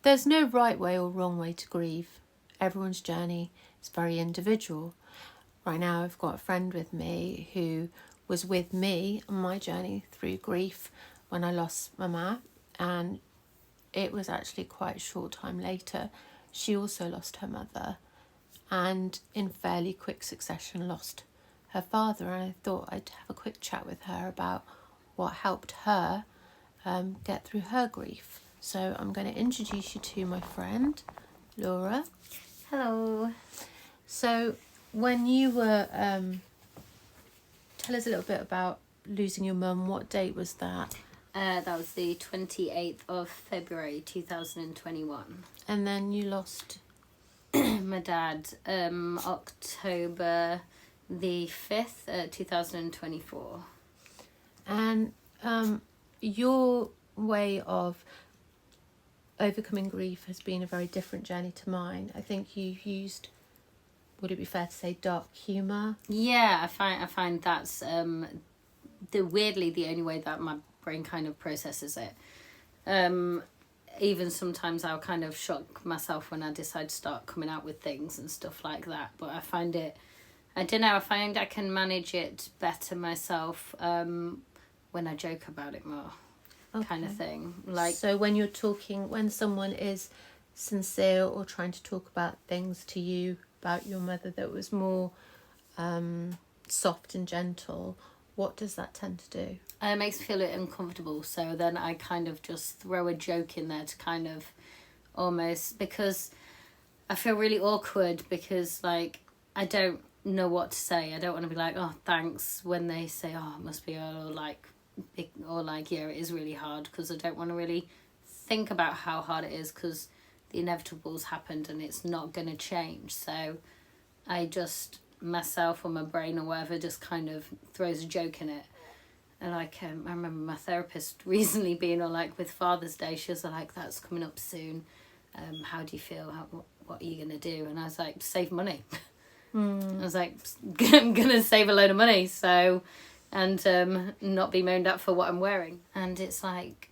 there's no right way or wrong way to grieve. Everyone's journey is very individual. Right now I've got a friend with me who was with me on my journey through grief when I lost my ma, and it was actually quite a short time later she also lost her mother, and in fairly quick succession lost her father. And I thought I'd have a quick chat with her about what helped her get through her grief. So I'm going to introduce you to my friend Laura. Hello. So when you were tell us a little bit about losing your mum. What date was that? That was the 28th of February 2021. And then you lost My dad, October the 5th, 2024. And your way of overcoming grief has been a very different journey to mine. I think you've used, would it be fair to say, dark humour? Yeah, I find that's weirdly the only way that my brain kind of processes it. Even sometimes I'll kind of shock myself when I decide to start coming out with things and stuff like that. But I find I find I can manage it better myself when I joke about it more, kind of thing. Like, so when someone is sincere or trying to talk about things to you about your mother that was more soft and gentle, what does that tend to do? it makes me feel uncomfortable, so then I kind of just throw a joke in there to kind of almost, because I feel really awkward because, like, I don't know what to say. I don't want to be like, oh, thanks, when they say, oh, it must be, or like, yeah, it is really hard, because I don't want to really think about how hard it is, because the inevitables happened and it's not going to change. So I just, myself or my brain or whatever, just kind of throws a joke in it. And like, I remember my therapist recently being all like, with Father's Day, she was like, that's coming up soon. How do you feel? What are you going to do? And I was like, save money. I was like, I'm going to save a load of money. So, and not be moaned at for what I'm wearing. And it's like,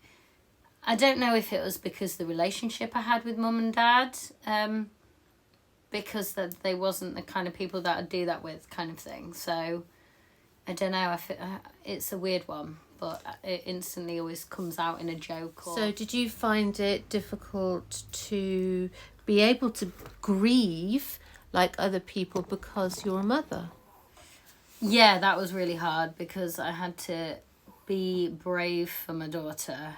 I don't know if it was because the relationship I had with mum and dad, because that they wasn't the kind of people that I'd do that with, kind of thing. So I don't know. It's a weird one, but it instantly always comes out in a joke. Or... So did you find it difficult to be able to grieve like other people because you're a mother? Yeah, that was really hard, because I had to be brave for my daughter.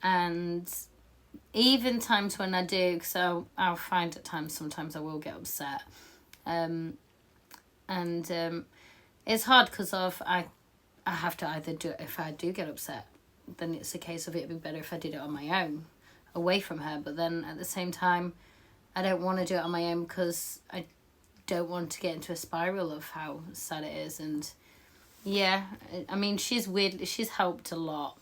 And even times when I do, because I'll find at times, sometimes I will get upset. It's hard because I have to either do it. If I do get upset, then it's a case of it'd be better if I did it on my own, away from her. But then at the same time, I don't want to do it on my own, because I don't want to get into a spiral of how sad it is. And yeah, I mean, she's helped a lot,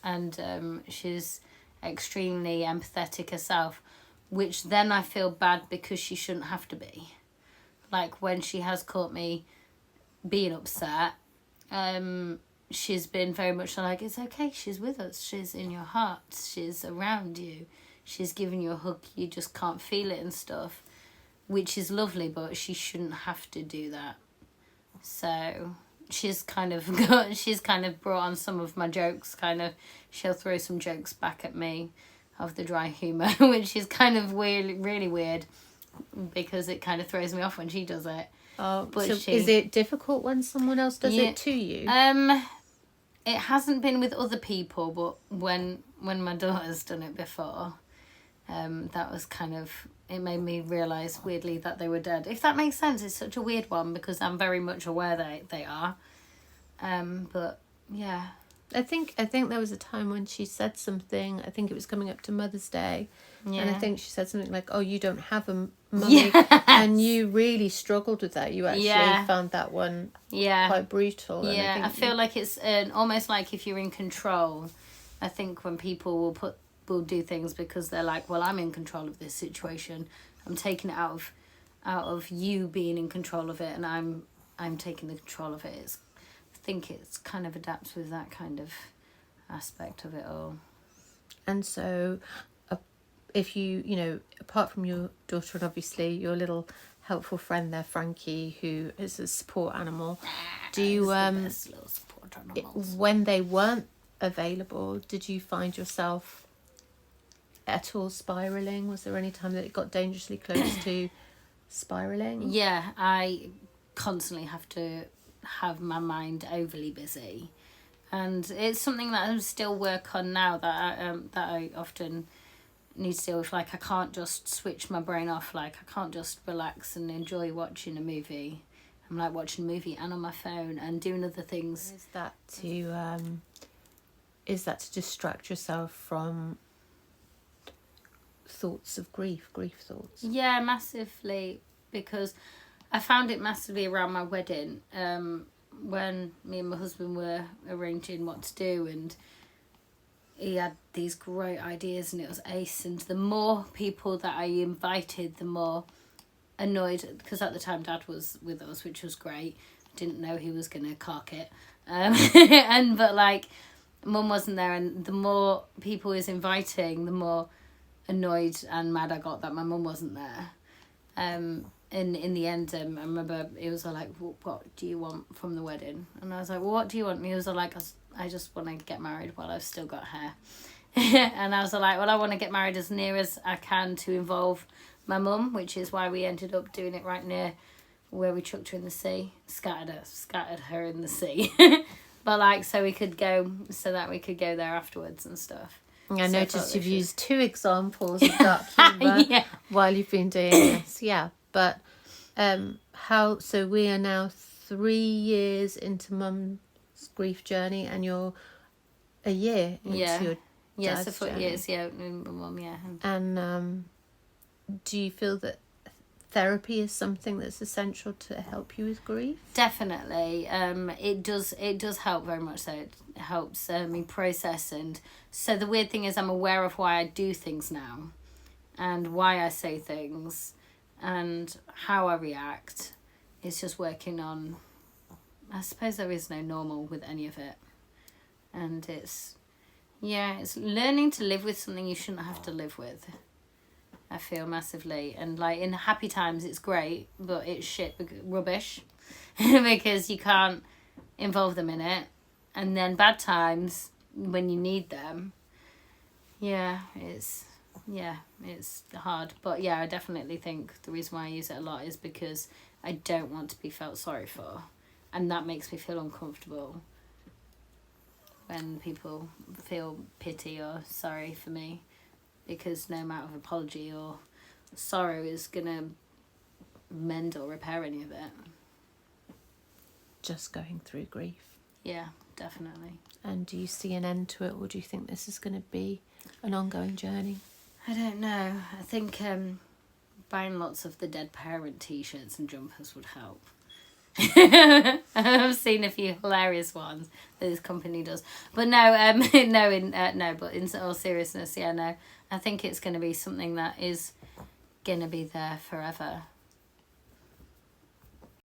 and she's extremely empathetic herself, which then I feel bad because she shouldn't have to be. Like, when she has caught me being upset, she's been very much like, it's okay, she's with us, she's in your heart, she's around you, she's giving you a hug, you just can't feel it and stuff, which is lovely, but she shouldn't have to do that. So she's kind of brought on some of my jokes. Kind of, she'll throw some jokes back at me of the dry humour, which is kind of weird, really weird, because it kind of throws me off when she does it. Oh, but so is it difficult when someone else does it to you? It hasn't been with other people, but when my daughter's done it before, that was kind of, it made me realise weirdly that they were dead. If that makes sense, it's such a weird one, because I'm very much aware they are. But yeah. I think there was a time when she said something, I think it was coming up to Mother's Day, and I think she said something like, oh, you don't have a mummy, and you really struggled with that. You actually found that one quite brutal. Yeah, I feel like it's almost like if you're in control. I think when people will do things because they're like, well, I'm in control of this situation, I'm taking it out of you being in control of it, and I'm taking the control of it. I think it's kind of adapts with that kind of aspect of it all. And so if you apart from your daughter and obviously your little helpful friend there, Frankie, who is a support animal, do you the best little support animals. when they weren't available, did you find yourself at all spiraling? Was there any time that it got dangerously close to spiraling? Yeah, I constantly have to have my mind overly busy, and it's something that I still work on now, that I often need to deal with. Like, I can't just switch my brain off. Like, I can't just relax and enjoy watching a movie. I'm like watching a movie and on my phone and doing other things. Is that to distract yourself from thoughts of grief thoughts? Yeah, massively, because I found it massively around my wedding, when me and my husband were arranging what to do, and he had these great ideas and it was ace, and the more people that I invited, the more annoyed, because at the time Dad was with us, which was great. Didn't know he was gonna cock it, but like, Mum wasn't there, and the more people he was inviting, the more annoyed and mad I got that my mum wasn't there. In the end, I remember it was all like, what do you want from the wedding? And I was like, well, what do you want? And he was all like, I just want to get married while I've still got hair. And I was all like, well, I want to get married as near as I can to involve my mum, which is why we ended up doing it right near where we chucked her in the sea, scattered her in the sea. But like, so that we could go there afterwards and stuff. I noticed you've used 2 examples of dark humour while you've been doing this. Yeah, but so we are now 3 years into Mum's grief journey, and you're a year into your dad's journey. Years, yeah, Mum, yeah. And do you feel that therapy is something that's essential to help you with grief? Definitely. It does help very much. So it helps me process, and so the weird thing is I'm aware of why I do things now, and why I say things, and how I react. It's just working on. I suppose there is no normal with any of it, and it's learning to live with something you shouldn't have to live with. I feel massively, and like in happy times it's great, but it's rubbish because you can't involve them in it, and then bad times when you need them, it's hard. But yeah, I definitely think the reason why I use it a lot is because I don't want to be felt sorry for, and that makes me feel uncomfortable when people feel pity or sorry for me, because no amount of apology or sorrow is gonna mend or repair any of it. Just going through grief. Yeah, definitely. And do you see an end to it, or do you think this is going to be an ongoing journey? I don't know. I think buying lots of the dead parent t-shirts and jumpers would help. I've seen a few hilarious ones that this company does, but no, but in all seriousness, I think it's going to be something that is going to be there forever.